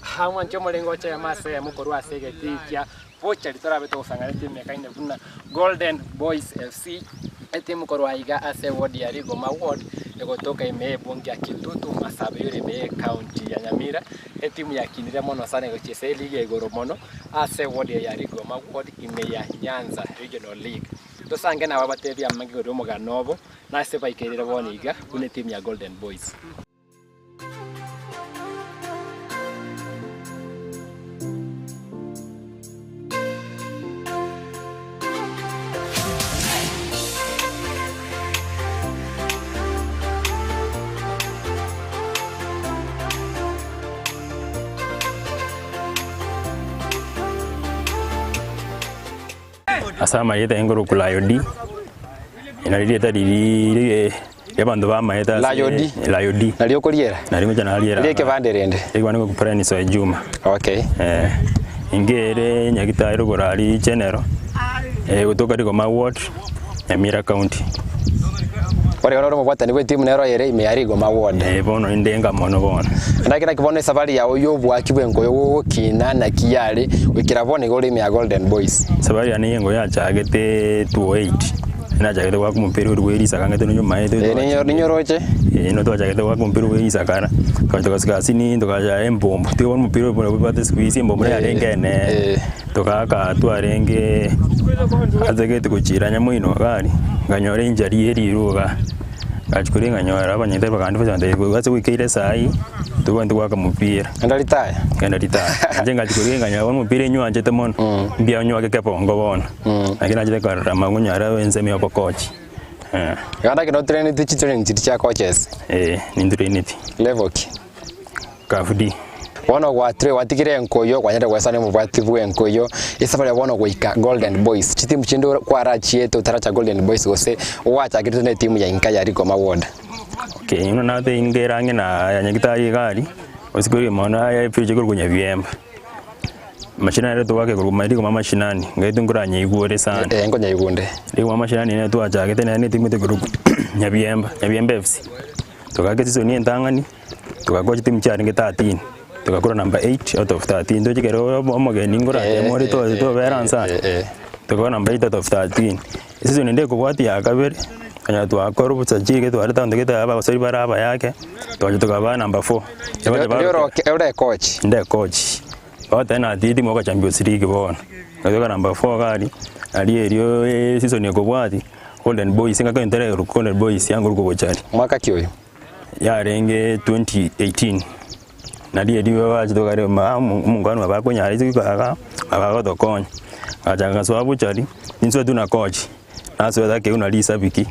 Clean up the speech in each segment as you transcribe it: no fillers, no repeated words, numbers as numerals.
Hamwe ncho mulengo cha mase mukuru asege tikia pocha litara beto sangana timu ya kainde kuna Golden Boys FC timu korwa iga ase ward ya Rigoma ward egotoka ime bongi ya Kitutu Masabe yure be county ya Nyamira timu ya kinira mono sana gochese league igoro mono ase ward ya Rigoma ward ime ya Nyanza Regional League tosange na babatebi amangi gomo ganobo na se baikirira boniga kune timu ya Golden Boys. Asama yeta engoro kulayodi inalileta dili yabandu bama yeta layodi naliyo kuliera nalimo jana aliera leke vanderende igwana ku prani so Juma. Okay. Ingere nyagitairo gorali general gutoka Rigoma ward Nyamira county. Ore ono mubwatani bwe timu nero yere ime ya Rigoma ward bono indenga mono bono ndakira kibone safari yawo yobwaki bwengo yo kina na kiyale wikira bone gole ime ya Golden Boys safari ani yengo ya chagete 28 na chagete kwa kumpiri urweri sakangete no nyuma yeto ninyoroche no to chagete kwa kumpiri urweri sakara kwa toka sini toka embombo tiwo mumpiri bone bate squeeze embombo ya rengene toka ka twarenge azegete kuchiranya mwino gari nganyore injari eri ruga achukuri nganyora abanyete bakandi bazande gwatse wikire sai tubandi kwaka mupira ngandalitaya njenga achukuri nganyora mupira nywanje temono mbia nywake kepongo bona akina jile karra magunyara wenze mi opo coach yanda kino training chiti cha coaches ni training level ki kafudi wono gwa tre watikire enkoyo kwanyenda kwesane mubwativu enkoyo isafari wono gwika Golden Boys chiti mchindo kwa rachi yetu taracha Golden Boys gose wacha kitu ne timu ya inka ya Rigoma ward. Okay ino nate ingerange na yanyagita yigari osikuri mona ya fije kurunya vyemba mashina yetu wake kuruma Rigoma mashinani ngaitu nguranye igure sana ngonya igunde Rigoma mashinani ne tu acha kete ne timu te kuruku nyavyemba FC tukageti so ni entangani tukagoje timu cha ringe 13 tukakura number 8 out of 13 ndoje kero omogeni ngora muri to veransa tukakura number 8 out of 13 isizo nende kubwati ya kabere kanya tu akoro butsaji to arita ndege ta abasori baraba yake to tukaba number 4 yoro ore coach nde coach bata na didi moka Champions League bona tukakura number 4 gari ali erio season ya kubwati Golden Boys ngaka entere Golden Boys yangu ruko bochari mwaka kiyo ya renge 2018 nadiye diwe waje tokare mungano abakonya izikaka abagotokonya ajanga so abuchari inso tuna coach naso yake unalisa biki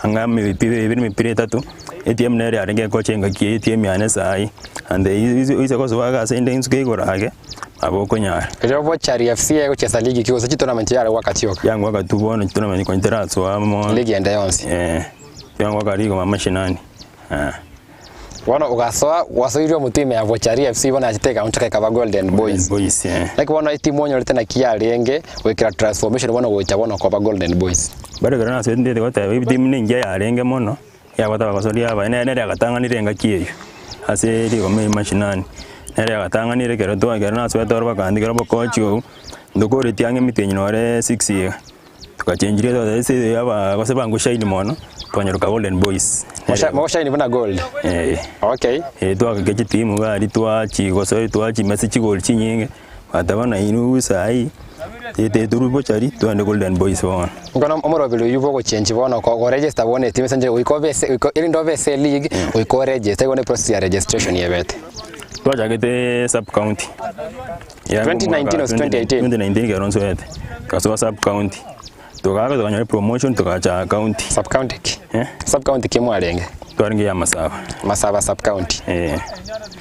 angame mipire tatu ATM nere arenge coach ngaki ATM yane sai ande izo kozo waga sende insuke gorage abokonya kero bochari FC yego chesa ligi kiyo sachi tournament yale wakati yoka yangu wakatubona tournament kwa interaso amo ligi ende yonsi yangu wakarigo mama shinani wana ugasoa wasoirio mutime ya bochari FC bona ateka untaka kaba Golden Boys like wana timu onyo lete na kiyarenge wekira transformation bona gocha bona kwa Golden Boys bado garana so ndete gota timu ninja yarenge mono ya bata bakasori aba nere agatanganire ngakiyeyo ase Rigoma mashinani nere agatanganire kero to garana so etorba kandi kero coach yo ndokore tiange mitenyi nore 6 year tukachenjire to ese aba kose bangu shine mono twanyaruka Golden Boys Mosha ni bana gold. Okay. Twa keje timu gari twa Chigosori twa chimese chigol chinyinge. Batabana inu sai. Turu bochari twande Golden Boys won. Ngona omoro belo yubo ko change bona ko register bona timu sanje uiko vese ilindo vese league uiko register gone process ya registration yebete. Twa jagete sub county. 2019 or 2018. 2019 garonso yete. Kaso sub county. Tukaga tukanywa promotion tukacha county sub county sub county kemo alenge twaringe ya Masaba sub county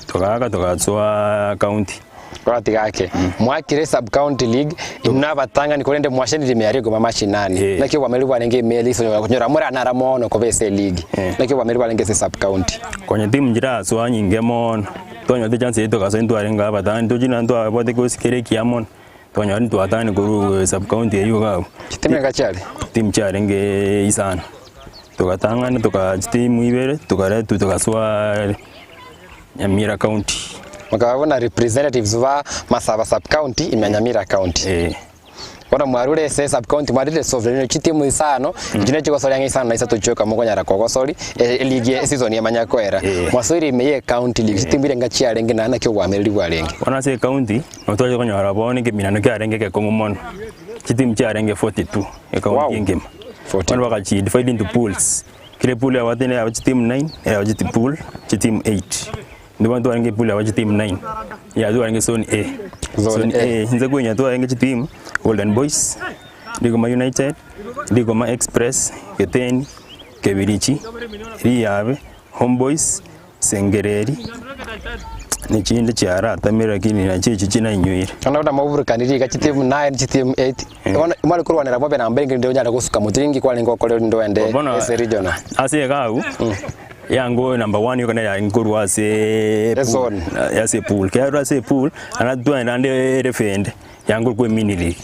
tukaga tukachwa county kwati gake mwakire sub county league inabatanga nikolende mwasheni timu ya Rigoma mashinani naki wamelwa lenge meli so kunyora mura nara mono ko vese league naki wamelwa lenge sub county kwenye timu njira so anyinge mono tonyo de chance to kaso ntwarenga abatani tojina ntwa abote ko sikere kiamon tonyo ntwa atani ko sub county yuga timenga chale timu charenge isana tukatangana tukatimu ibere tukare tukaswa Nyamira county mukabona representatives ba Masaba sub county imenyamira county Wana mwarure sub county mwarire sovereign chitimu isano jine Chigosori yangi isano na isa tuchoka mukonyara Chigosori ligi season ya manyakwera mwasori meye county ligi chitimu ile ngachi arenge na kyo wameriri bwarenge wana se county otwaje konyara bone ke minano ke arenge ke kongomono chitimu cha arenge 42 e county ngema 40 wana wakachi divide into pools kile pool ya watene ya chitimu 9 ya chitimu pool chitimu 8 ndo bantu arenge pool ya chitimu 9 ya ndo arenge zone A zone A nze kwenya to arenge chitimu Golden Boys, Ligoma United, Ligoma Express, Keteni, Kebirichi, Riyabe, Homeboys, Sengereri, n'ikindi cyara tamera kini na cyo kina inywira. Kana uda mavuru kaniri ka chitimu 9 chitimu 8. Imali kurwanira bobe na mbenge ndio nyara gusuka mutiringi kwa lengo kole ndo ende ese regional. Ase gau. Yango number 1 yokana ya nguru ase zone. Ase pool. Kaya ase pool anadwa ende defend. Yango kwa mini league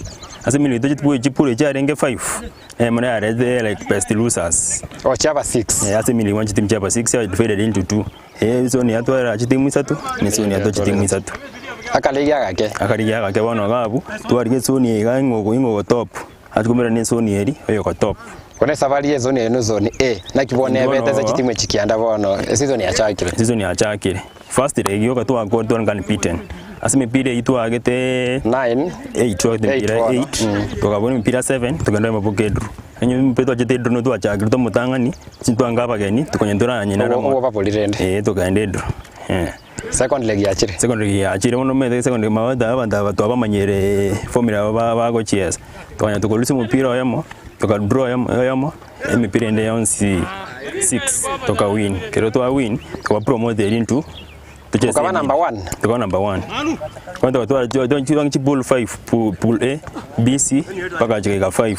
asa mini league to chipure cha renge 5 mona are like best losers or chapa 6 asa mini one team chapa 6 are divided into 2 so ni atwa team 3 ni so ni atwa team 3 akaliga gake bano gabu twarige so ni ga ngo top atukumira ni so ni eri oyo ko top kone safari ye zone eno zone A na kibone beteza chitimu chikianda bono season ya chakire first leg yo katwa gordon kan piten asime pire itu agete 9 8 tukabona mpira 7 tukenda mapokedru enyo mpeto ajete no twa chakire to mutangani chintu angaba geni tukonyendora nyina ramo bapolirende tukandedru second leg yachire mono mede second leg mawada abanda batu abamanyere formula bago cheers tukanya tukoluse mpira oyamo tukadraw yamo emipira ende yonsi 6 toka win kero to win kwa promoted into tukawa number 1 kwanda watu don't pool 5 pool A B C paka chika 5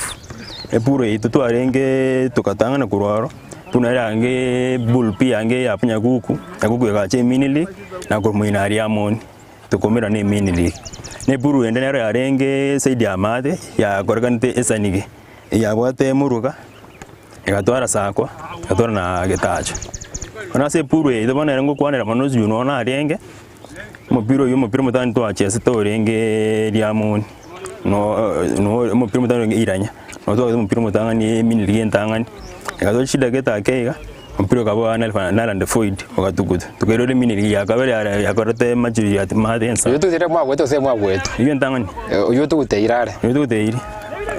puro itu arenge tukatanga na kurwaro tunarange pool pia ange yapnya kuku ya che mini league na kurmuina ariamoni tukomera ne mini league ne puro ende na arenge saidi amade ya korganite esanige ya bote muruga ikatwara sakwa ikatwara na getacho ona se puro ide bana rango kwanera manozi uno na arenge mupiro mutani to achese to renge riamoni no mupiro mutani iranya no to mupiro mutanga ni mini rientanga ikazo shida geta keiga mupiro kabo na and void wakatukutu tukero le mini ya kabele ya korete majuri ya madensa yotu dire mwa wetu se mwa wetu rientanga yotu teirare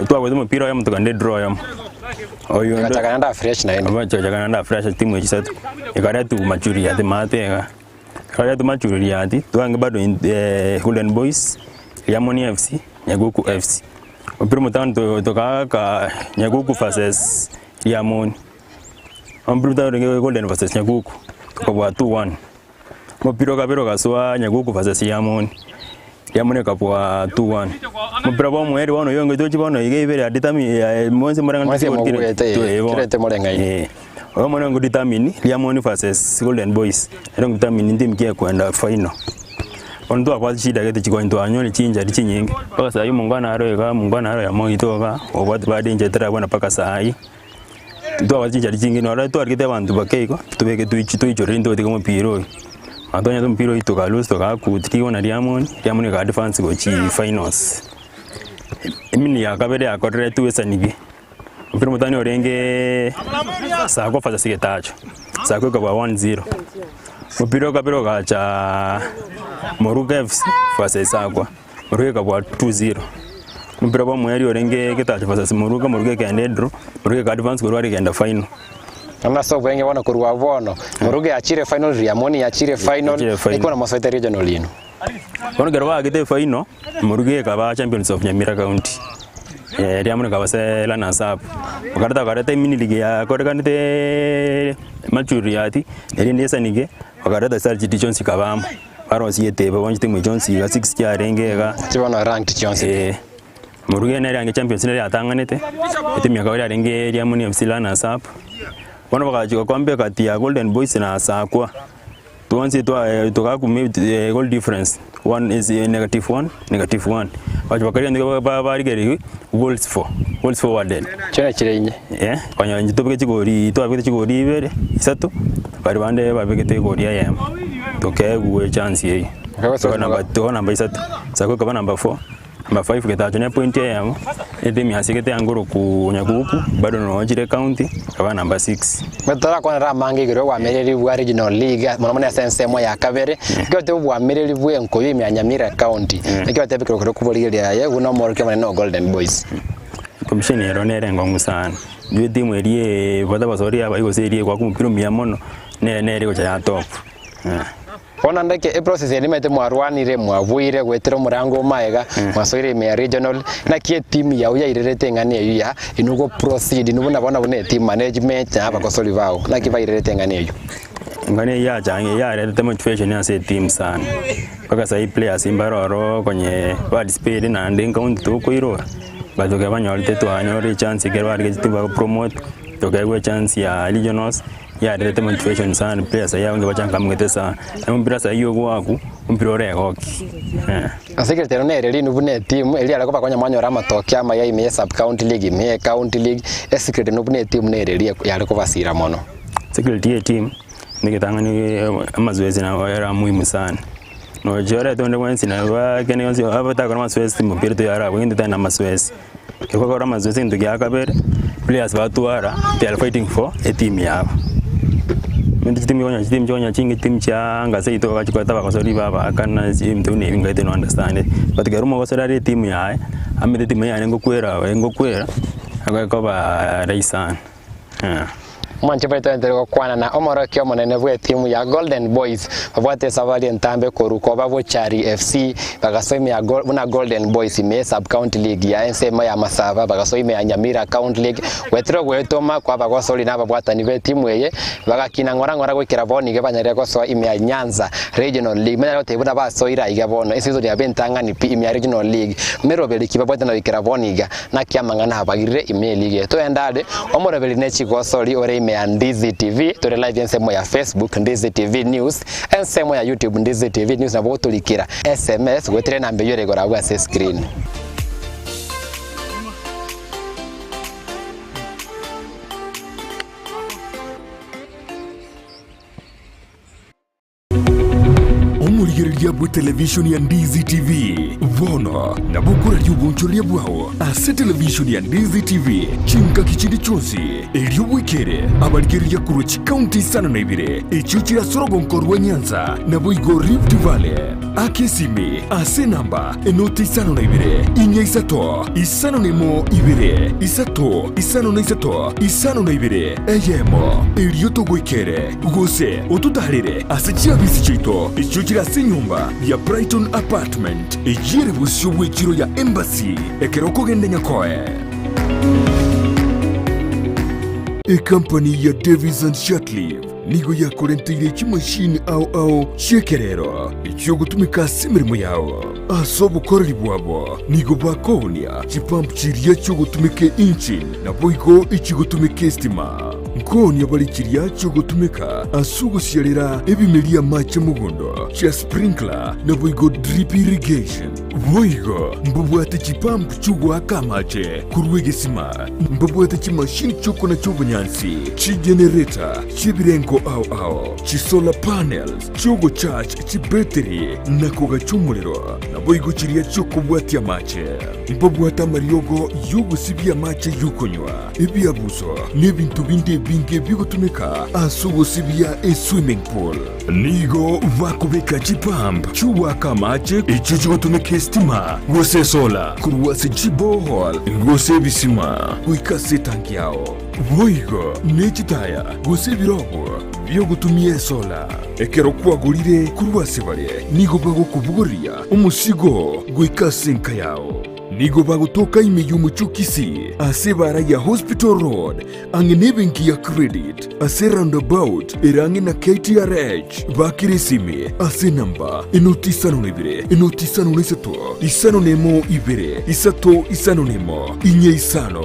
to wetu mupiro ya mutukande draw ya oyo ngachaganda fresh na ene ngachaganda fresh timu echisatu ikare tu majuri ya matega kaya tu majuri ya ati tuange bado Golden Boys Yamoni FC Nyaguku FC mpira mutano toka Nyaguku versus Yamoni mpira mutano Golden versus Nyaguku kwa 2-1 mpira kabiro kaswa Nyaguku versus Yamoni kapwa 2-1 mpira bwa mweri wano yongo tochi bano igevere aditami mwanze maranga kirete morenga Omwana ngo determine Yamoni versus Golden Boys ero determine ndi mkiye kwenda final ondo akwa shida gete chiko ndo anyole chinja chinyingi paka saa mungana aro ya moito ga obatu bade nje tera bwana paka saa hii ndo akwa chinja chingi no ara to argite bantu bakeiko tubeke tuichore ndo tiko mpiro atonya to mpiro ito ka lose to ka kutiki na Yamoni ka defense go chi finals emini ya kabere akorre tuwesanigi mpira mutani orenge sako fasa sigetacho sako kwa 1-0 mpira kabiro kacha Moruga FC fasa sakwa Moruga kwa 2-0 mpira bwa mweri orenge ketacho fasa Moruga kaendedro Moruga ka advance kwa kenda final Ama so wenge wana kurwa bono Moruga achire final Yamoni achire final iko na masoete regional lino kono garwa agite final Moruga ka champions of Nyamira County Diamond kabase la nasap wakarata mini league ya korekanite maturiati elindesa nige wakarata sarji Jones kabam baro siete ba wanjite mu Jones ya 6 ya renge ga tibona ranked Jones Muruge na range champions le atanganete ete myaka ya renge Diamond FC la nasap wana bakaje kwambe kati ya Golden Boys na sakwa tuanze toka goal difference one is -1 waje bakaria ndiko barigeri goals forward chene chirenye kwanya njitobe chigori twabike chigori ibere isatu bari bande babike gori ya toke guwe chance ye Kwa number 2 number 3 sako kwa number 4 number 5 kitacho point yamo edemi hasikete angoro kunyaguku bado no jire county kwa number 6 metara kwa ramangi giro wa mereri wa regional league mwana sense mo ya kabere gote wa mereri bwe nkoyo imyanyamira county nikyo tebikiro kuboligera ye uno more kama no golden boys commission eronere ngongu sana jwe timu erie bada basori aba igo serie kwa kumpiro miamono nere ko cha top ona ndeke e process elimete mwarwanire mwavwire gwetero murango maega masoire me regional na kie team ya uya irerete ngani eyu ya inugo proceed nubona bona bone team management aba ko solivao na kiva irerete ngani eyu ngani ya jange ya irerete motivation ya se team sana paka sai players imbaroro kwenye participate na ndin count to koiro bado ke banyolite to anyore chance ke barge tiba promote to ke chance ya regionals ya direct motivation sana players ya wange bachanga mgetesa na mpira sa hiyo gwaku mpira ore hockey asekretero nere linu bune team eli ala kopa kwanya manyo rama tokya ma ya ime sub county league me county league secretary no bune team nere eli ya ko basira mono secretary team nikitangani amazoezi na era muhimu sana no jora tonde wensi na wa kene yonsi abata kwa mazoezi mpira to yara wende tana mazoezi kwa mazoezi ndugu yakabere players batuara they are fighting for a team yabo team jonya chingi team cha ngase ito kachikota bakosori baba kana mtu ne ngate no understand but garumo kosora team ya amede team ya ngokwera akakoba raisan mwanche paito ndero kwana na omoro kyo monene bwe timu ya Golden Boys babwate savali entambe koruko babo Chari FC bagasoime ya Golden Boys me sub county league ya ensema ya Masava bagasoime ya Nyamira county league wetero gwetoma kwa bagosoli na babwatani be timu eye bagakina ngora gwikira boni ge banyare goso ime ya Nyanza regional league mena tebuna basoira igabono isizo ya bentangani pi ime ya regional league merobeli kibabwate na wikira boni ga na kiamangana habagire ime league to endade omorobeli ne Chigosori ore ya Ndizi TV tore live ensemo ya Facebook Ndizi TV News ensemo ya YouTube Ndizi TV News na boto likira SMS gwetere na mbeyore gora bwa screen Omurigereria bwa television ya Ndizi TV vono na bukura ryubunchoria bwao ase television ya Ndizi TV chinka kichindi chonsi elio wikere abarigereria kurochi county sana na ibire echuchira sorogo nkorwa Nyanza na boigo Rift Valley akesime ase namba enoti sana na ibire inya isato isano nemo ibire isato isano na isato isano na ibire eyemo elio to wikere gose otutarire ase chiabisi chito echuchira nyumba ya Brighton apartment ejire busyo wechiro ya embassy ekeroko gende nyakoe company ya Davis and Shatliff nigo ya korentire chimashini au shekerero icho gutumika simirimo yao asobo korali bwabo nigo bakonia chipampu chiriya cyo gutumike engine na boigo ichi gutumike stima nkoni abalikiria cyo gutumika asugusyalira ebimelia mache mugondo cha sprinkler na boigo drip irrigation boigo mbubwate chipampu chugwa kamache kurwegesima mbubwate chimashini choko na chobunyansi chi generator chibirengo au chi solar panels chogo charge chi battery na koga chumuliro na boigo chiria choko bwatia mache mbubwata mariogo yugo sibia mache yukonywa ebiabuso nebintu bindi binge bigutumika asugo sibia swimming pool nigo vakubeka chipamp chuwa kamache ichucho gutumika stima gose sola kuruwase chibohol gose bisima kuikase tanki yao boigo nechitaya gose birogo byo gutumie sola ekero kwagurire kuruwase bare nigo bago kubuguria umusigo guikase nka yao nigo bagutoka imeyumu chukisi ase bara ya hospital road angenebenki ya credit ase roundabout erangi na KTRH bakiresime ase namba enotisano nebire enotisano nesato isano nemo ibere isato isano nemo inye isano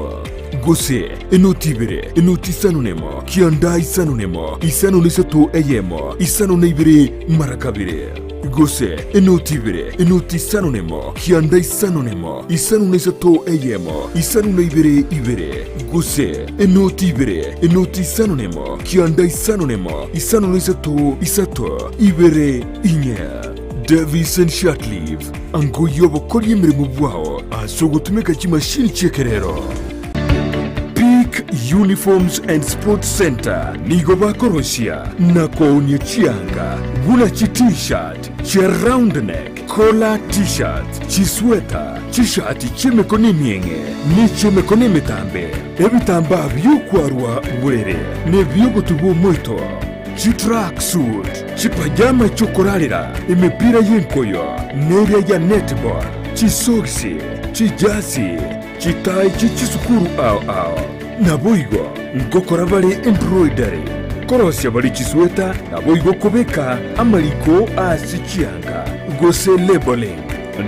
gose enotibere enotisano nemo kianda isano nemo isano nesato eyemo isano nebire marakabire gose enotibere enotisano nemo kianda isano nemo isano nesato eyemo isano nebire ibere gose enotibere enotisano nemo kianda isano nemo isano nesato isato ibere inye Davis and Shortleaf angoyo bokora emirimo bwao ase ogotumika chimashini chekerero. Peak Uniforms and Sports Center nigo bakorosia na kounia chianga guna chi t-shirt chia round neck collar t-shirt chi sweater chi shati chimekoni mienge ni chimekoni mitambe ebitamba byukwarwa burere ne byogotugo moito chi track suit chi pajama chokorarira imipira y'enkoyo n'eria ya netball chi soksi chi jasi chitai chichisukuru ao naboigo ngokora bali embroidery korosia bali chisweta naboigo kubeka amaliko asichianga gose labeling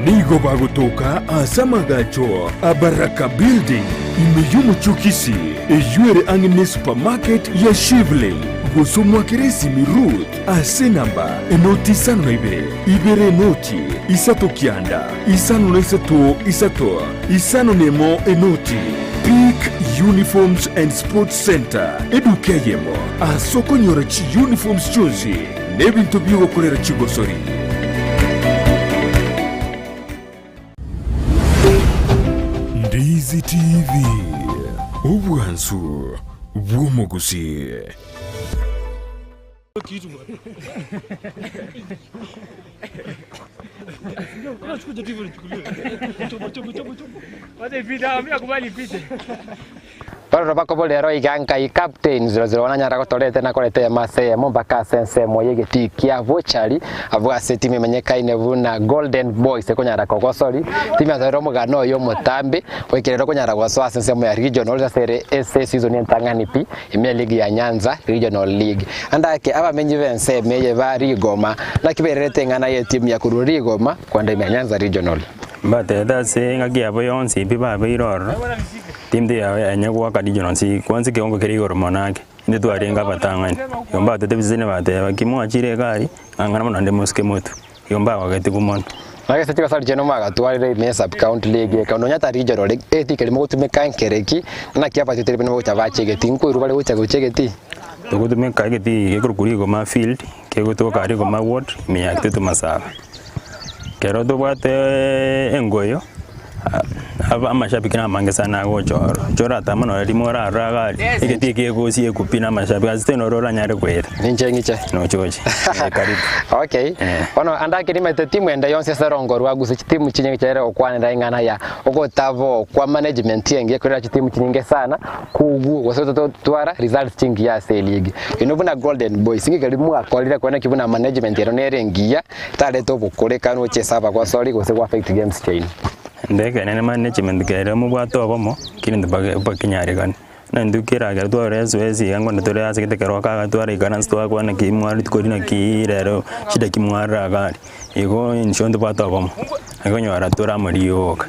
nigo bagutoka asamagacho abaraka building imeyumu chukisi eyuere angine supermarket ya Shivling gosomwa keresi mirut ase namba enoti isano na ibere enoti isato kianda isano na isato isano nemo enoti. Peak Uniforms and Sports Center edukeyemo asokonyora chi uniforms chozi nebintu byogokorera Chigosori. Ndizi TV obwansu bwomugusi. Paro bako lero iganka I captain 001 nyara gotorete na korete mase mombaka sense moyege tikia vochari avuga seti memenyeka inevuna Golden Boys ekonyara Chigosori timu ya mugano yo mutambi wekerero konyara gwaso sense mo ya regional ya sere SS season entangani pi ime league ya Nyanza regional league andake abamenyi bense meye bari goma na kiberete ngana ye timu ya kururi goma kwanda ime Nyanza regional But that's ngaki abo yonsi biba biroro team de anyagwa ka regional si kwanza ke ongo keri hormonake inde tu arenga batangani yomba tete bizene bate bakimo achire gari angana monande moske moto yomba wakati kumona Nage sati kasari jeno maga tuwalire ime sub county league kauno nyata regional league eti kelimo gutumeka nkereki na kiapa tete bino chavache tinko irubale guchegeti tugutumeka geti kekurukuri go ma field kegutoka ari go ma ward miyakte tu masaba kero to bate engoyo aba amashabiki namange sana gochoro chora tamano limora ragali iketike gosi ekupina amashabiki aziteno rola nyare kwera ninjengiche no chochi karibu okay ono andake nimete timu enda yonse serongo rwagusa timu chinyenge chere okwanira ingana ya ogotavo kwa management yenge kurira timu chinyenge sana kugu wasoto twara results chingi ya se league inobuna Golden Boys ingi kalimu akolira kwana kibuna management yero nerengia tale to bukoreka no chesaba kwa sori gose kwa affect games chain ndeke nene management kere mu bwato abomo kirinde bakinyare kan na ndukira ga to rezo ezi yango ndore azikete kero ka to ari ganan sto kwa na kimwari tkorina kirero shida kimwara gari ego inshondo bwato abomo agonyo aratora muriyoka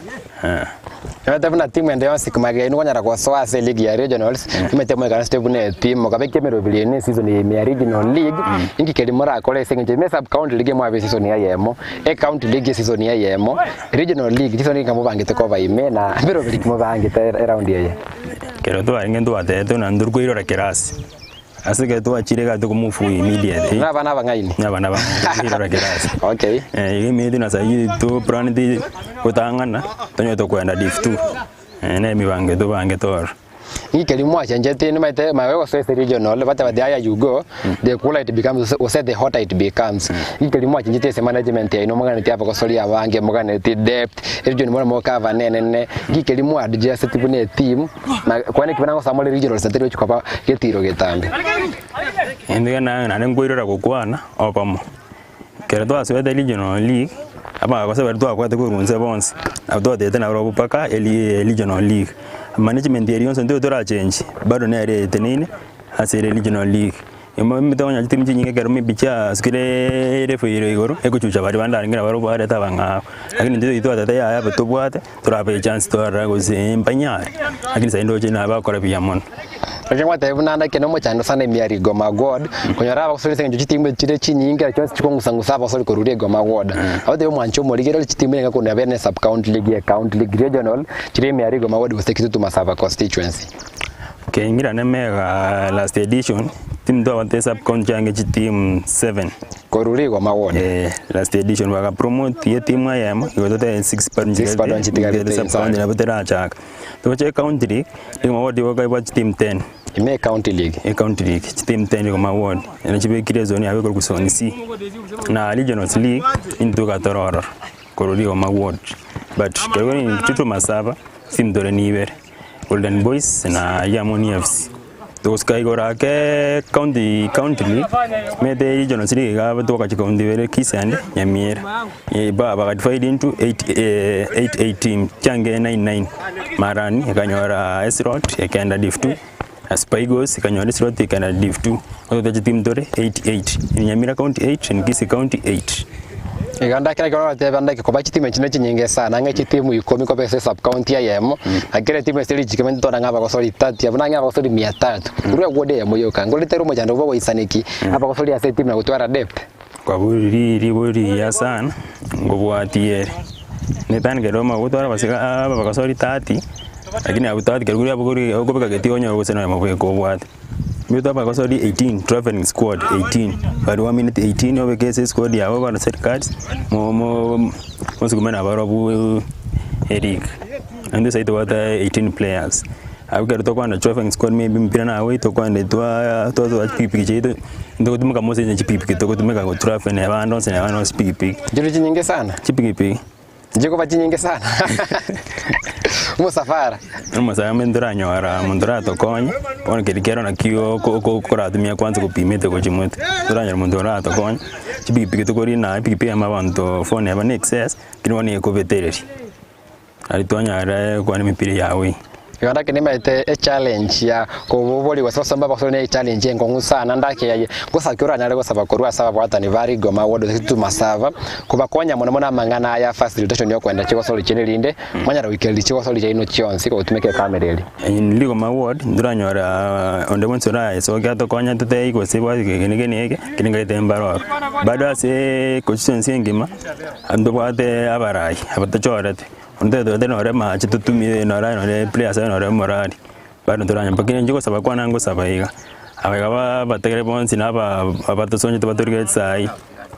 Tuna timu ende yonsi kumage inu konyara kwa soase league ya regionals tumetemo igana stebune timu kabeke mero biliene season ya regional league ingi kelimora akole senje me sub county league mwa season ya yemo county league season ya yemo regional league season ngambo bangite ko baime na mero biliki mo bangite around ye kero to ari ngendo ateto na ndurko irora kerasi asike to achire ga to kumufu immediate naba ngaini naba irora kerasi okay imedi na sayi to pranidi kutangana tonyo to kwenda div 2 ne mi bange to bange tor ikeli mwacha njete ni maite mawe so regional bata badaya you go the cooler it becomes or said the hotter it becomes ikeli mwacha njete se management ya ino magana ti apa soli abange magana ti depth region mwana moka vanene ikeli mwa adjust tipune team na kwane kibana samole regional center chukapa getiro getambe ende na ngwirora gukwana opamo kero to aswe the regional league aba kwa sababu to akwate kurunze bonse abdo de tena robo paka regional league management area yonse ndio tora change bado na area tenine asere regional league imo mitonya timu nyingi kero mibicha skire refu ire igoro ekuchucha bari banda ngira baro bare tabanga lakini ndio ito atata ya bato bwate turabe chance to arago zimpanyari lakini sasa ndio jina bakora biyamon Kwenye tebuna keno mo chano sana miari goma god kunyara ba sori senjo timu chire chinyinga cyo chikongusangusa ba sori korure goma god abade yo mwancho mo ligero timu nga kuna bene sub county league ya county league regional chire miari goma god wose kitu masava constituency Kengira nemega last edition team do wante sub county yange team 7 koruri kwa maward last edition waka promote ye team ayama yote 6 parnji tigari sub county na butera chaka to che county league ni maward waka watch team 10 ime county league team 10 kwa maward na chibe kire zone yawe kwa kusoni si na regional league into katororo koruri kwa maward but kwa ni tutu masaba team dole niber Golden Boys na Yamoni FC. Those guys gora ke county league. Me the regional league ga to ka county vere kisande Nyamira. Ba divide into 8 team change 99. Marani kanyora S-Road ekenda div 2. Spigos kanyora S-Road ekenda div 2. Oto the team dore 88. Nyamira county 8 and Kisi county 8. Iganda kira kwa tebanda ke kobachi timu chino chinyinge sana nge timu ikomi kwa pesa sub county ya yemo akire timu steli chikemento to ngaba ko soli 30 abuna ngaba ko soli 300 uri gode yemo yoka ngoli tero moja ndo isaniki apa ko soli ya timu na kutwara depth kwa buri ya sana ngobwatie netan ke roma kutwara basika aba ko soli 30 lakini abutati ke guri abuguri okobeka ketionyo gusena mabwe ko bwati Mito hapa kwa sodi 18 traveling squad 18 but 1 minute 18 over case squad ya wako na set cards mo sikumena barabu Eric and this side what 18 players abika to na traveling squad maybe mpira na away to kwa to pipi cheto ndo tumeka mose nye pipi to tumeka go travel na bando na bando pipi jiro nyingi sana pipi jiko bachi nyingi sana musafara mendra nyora mundra to konye pon ke dikero na kio ko ratumia kwanza kupimete ko chimuti ndra nyora mundra to konye chipipi to kori na pipi ama banto phone aba excess kinoni ko vetereri ali twanyara kwa ni mipira yawe Yanda kenimete challenge ya kuboboli wasaba mbaba kusone challenge ngongu sana ndake yaye gosa kyora nyale gosa bakorwa saba bwata ni vari goma wodo kitu masava kubakonya mona mangana ya facilitation yo kwenda Chigosori chenelinde mwanyara weekend Chigosori chaino chionsi ko tumeke kamereli in ligo ma ward nduranyora onde monsora so gato konya tete iko sebwa kenege kininga itembaro bado ase constituency ngima ando bwate abarai abatochorete Unde do no rema chitu tumi no ra no players no re morali bado turanya pakine njiko saba kwa nango saba iga abagaba bategere bonsi na abato sonye to baturige sai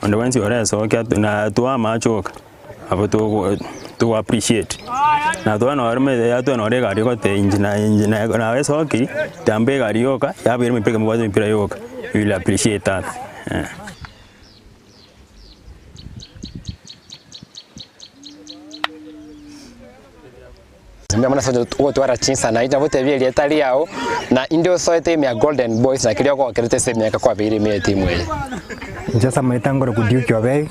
onde wensi ore so kya na tuwa machoka abato to appreciate na tuwa no reme ya to no re gari ko te injina na we so ki tambe gari yoka ya bere mipeka mwazo mipira yoka you will appreciate that Mwana sojo wote wara chinsa na ita wote vile etali yao na indio so team ya Golden Boys na kilio kwa kirete sema yaka kwa biri me timu ye. Njasa maitangoro kudiuki obe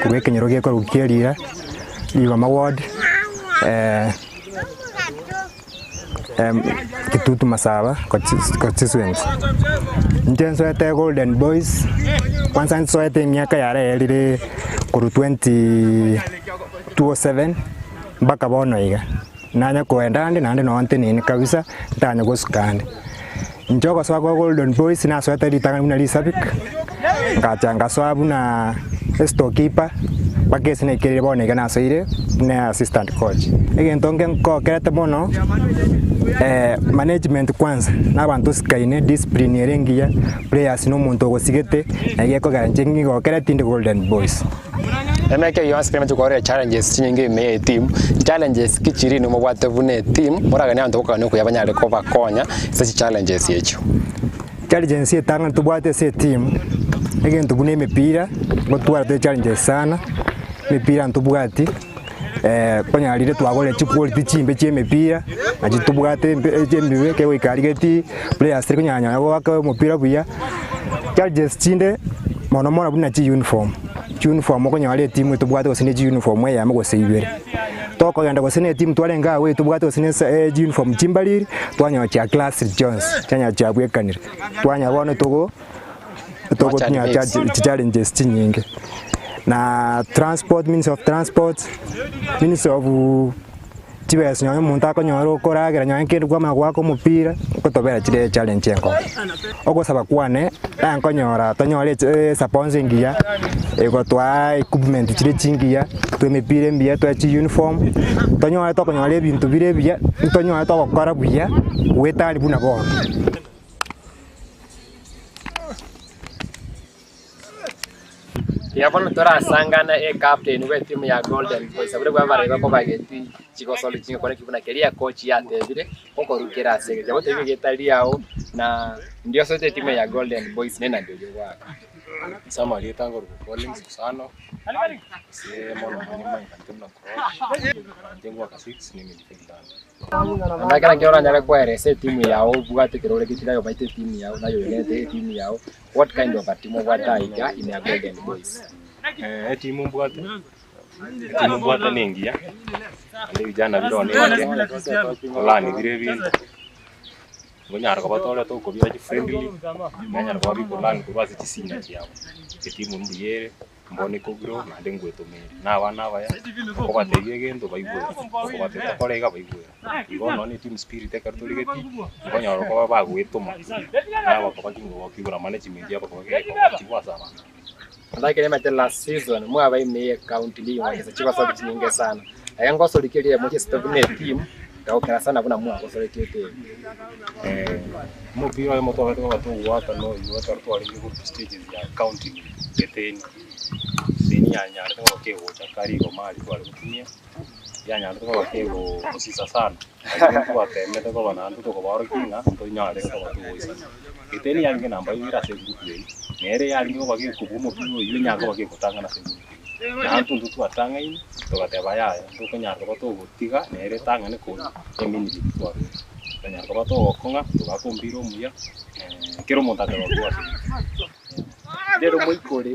kubeke nyiroge kwa ukirira iwa maward kitutu masaba constituency. Njenso ete Golden Boys kwanza nso ete miaka yare elire kuru 2007 mpaka bono iga nanya kuenda nande no ante ni kabisa tanya gusukande njoko swa Golden Boys na sweta litanga una lisabik ngachanga swabu na storekeeper bagesi ne kire bone kana soire na assistant coach egentonge ko kerete bono management kwanza nabantu sikaine disciplinary ngiya players no muntu gosigete nageko garanjengi ko kerete ndi Golden Boys Emeke yo experiment ko re challenges nyingi me team challenges kichiri no mubwate vune team moraga nyanto ko kanoko yabanyale ko bakonya sisi challenges yecho challenges yetanga tubwate se team egento bune mipira gotwara te challenges sana mipira ntubwati konya alire twagole chikwality chimbe chemipira achitubwate chembiwe ke wikarigeti players kunyanya yabo waka mupira buya challenges chinde mono buna chi uniform ko nyale timu tubwate osine uniform ya mako seibere toko yanda osine timu twalenga we tubwate osine uniform chimbaliri twanya cha class Jones chanya cha bwekanira twanya bone togo nya cha challenges nyingi na transport means of chibes nyo muntu akonyora okoragera nyo nkende kwa magwako mupira kotobera chire challenge enko ogosaba kwane ankonyora tonyore sponsoring ya egotwa equipment chire chingiya twemepire mbia twachi uniform tonyora tokonyora ebintu bire bia tonyora tokokora buya wetali buna bono Yabono tora sangana captain we timu ya Golden Boys abure bwa bareba ko bageti Chigosori chinga kone kibuna keria coach ya tebire koko rukira sege jabo tebe getali yao na ndio sote timu ya Golden Boys nena ndio wako sama aliyetango Collins sana mono manyuma ikantumna cross ndengwa ka 6 ni midfielder ndakana kiora nyale kwa RS timu yao bugate kirole kitira yo baite timu yao nayo yenete timu yao what kind of a team of Tiger in a Golden Boys timu mbwata nengia ande vijana birone olani bire ngonyara ko batole to ko biya friendly nganyara ko bi kolani ko bazi tisinya kiabo timu mbuyere mbone ko gro na ndengweto mere na wana baya ko bateye gendo baibwe ko batete kolega baibwe igono ni team spirit ekartoligeti ngonyara ko bagwetoma na bako bakingo bakigura management yabo ko bakigwa sana ndakire mate last season mwaba ime county league ngeza Chigosori chinge sana ayango solikirie moche stobine team Gaukera sana kuna mwa kosolekete mupira wa moto watu wata no watu watu wali group stages ya county geteni seni yanya ndio kego chakari ko mali kwa kutumia yanya ndio kego kusisa sana kwa teme ndio kwa nandu ko baro kinga ndio nyale ko watu woisa geteni yange namba yira se group ye nere yali ko bagi kubumo kiyo yinyako bagi kutanga na se group nantu ndutu atanga ini tokateba yaya nduko nyarko bato gutiga nere tanga ne ko emini bitwa nyarko bato okonga tugakombiro muya kero montate batwa Dero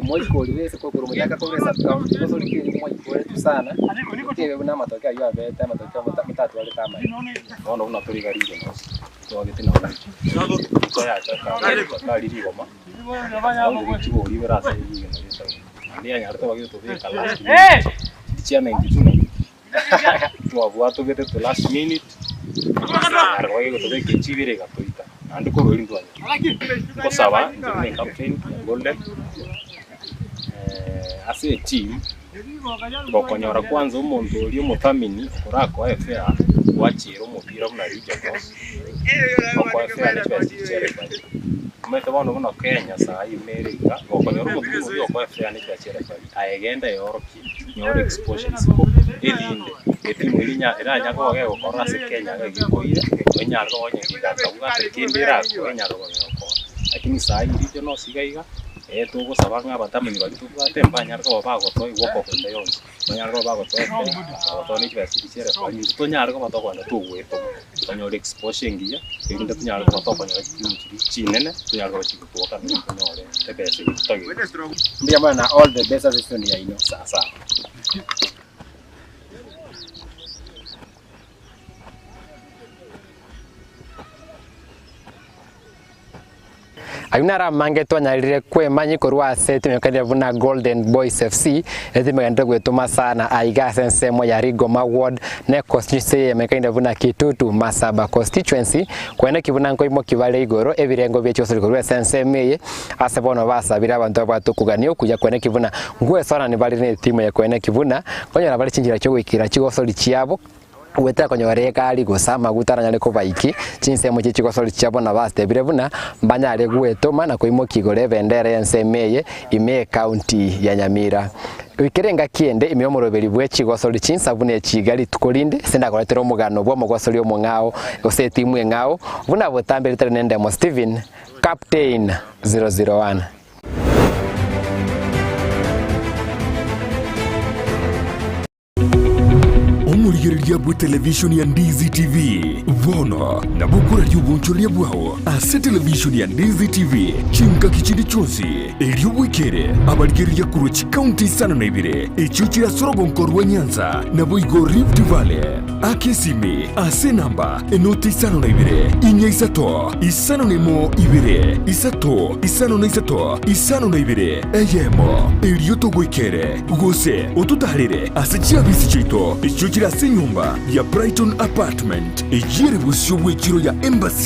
moikoli wese ko kuru mutaka kongresa account Chigosori kiri moikoli sana kile una matokeo yo abeta matokeo mutatu wale kama ono una toriga rige no to agetina ko ya chaka liri goma ono chibo libera se rige no ni anyarto bagio to be last minute chia 92 to abuato gete to last minute argo go to be kichibire gatoita andi ko roli ndo ko sawa ni captain Golden as a team bokonyora kwanza umuntu uri umuthamini urako FA wachira umupira muna region boss boko FA ni twasichere bali kumete bono buno Kenya saa America bokonyora umuntu uri oko FA ni twasichere bali ayegenda yoroki nyore exposure siko elinde etimu ilinya iranya ko bagego kora se Kenya egikoire onyargo onyinga kabuga tekindira ko onyargo ko lakini saa region no sigaiga tugo sabanga batamini batubate mbanyargo bagotoy woko kwende yonse banyargo bagotoy batoni twasichere bali tonyargo batokwana tuweto tonyore exposure ngiya ebinda tonyargo batokwana chinene tonyargo chikutoka tonyore tebese tutage ndia bana all the best season ya ino sasa Ayunara mangeto nyarire kwe manyi korwa seti mekade vuna Golden Boys FC eti megande gwetuma sana aiga sensemo ya Rigoma Ward ne constituency mekande vuna Kitutu Masaba constituency kwene kivuna nko imo kivale igoro ebirengo bye cyose korwa sensemeye asebono basabira abantu abatukuganyo kuja kwene kivuna ngwe sana ni bali ne timu ya kwene kivuna konyara bali chinjira cyo wikira Chigosori chiabo weta konyore kali gusama gutaranya le ko baiki chinse mu Chigosori chiabo na baste birevuna mbanyare gwetoma na koimo kigore bendere yensemeye ime county ya Nyamira wikirenga kiende imyomoroberi bwe Chigosori chinsabune chigali tukolinde senda koletero mugano bwo Mugosori omungao ose timu engao buna botambere trenende mo Steven captain 001 Omurigereria bwe television ya Ndizi TV vono na bukura ry'ubunchoria bwaho ase television ya Ndizi TV chinka kichindi chonsi elio bwikere abarigereria kurochi county sana na ibire echichira sorogonkorwa Nyanza na boigo Rift Valley akesimi ase namba enoti sana na ibire inya isato isano nemo ibire isato isano na isato isano na ibire eyemo elio to bwikere gose otutarire ase chia bisi chito echichira ase nyumba ya Brighton Apartment ejiri busyo bw'ekiro ya Embassy